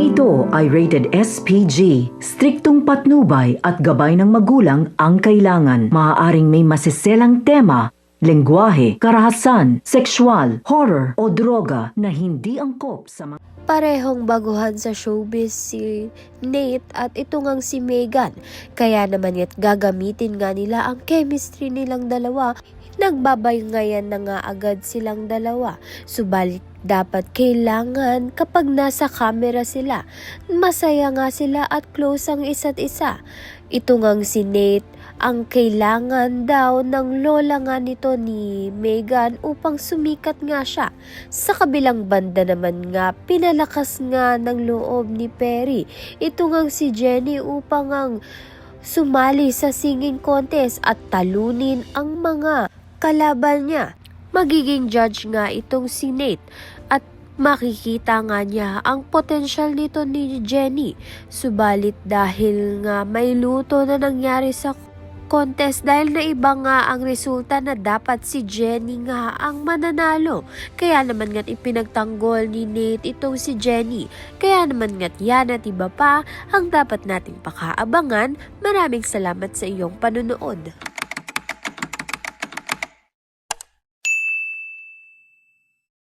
ito ay rated SPG. Striktong patnubay at gabay ng magulang ang kailangan. Maaaring may masiselang tema, lengguwahe, karahasan, sexual, horror o droga na hindi angkop sa mga... Parehong baguhan sa showbiz si Nate at ito ngang si Megan. Kaya naman gagamitin nga nila ang chemistry nilang dalawa. Nagbabangayan na nga agad silang dalawa. Subalit dapat kailangan kapag nasa camera sila, masaya nga sila at close ang isa't isa. Ito ngang si Nate ang kailangan daw ng lola nga nito ni Megan upang sumikat nga siya. Sa kabilang banda naman nga, pinalakas nga ng loob ni Perry ito ngang si Jenny upang ang sumali sa singing contest at talunin ang mga kalaban niya. Magiging judge nga itong si Nate at makikita nga niya ang potensyal nito ni Jenny. Subalit dahil nga may luto na nangyari sa contest dahil na iba nga ang resulta na dapat si Jenny nga ang mananalo. Kaya naman nga't ipinagtanggol ni Nate itong si Jenny. Kaya naman nga't yan at iba pa ang dapat nating pakaabangan. Maraming salamat sa iyong panunood.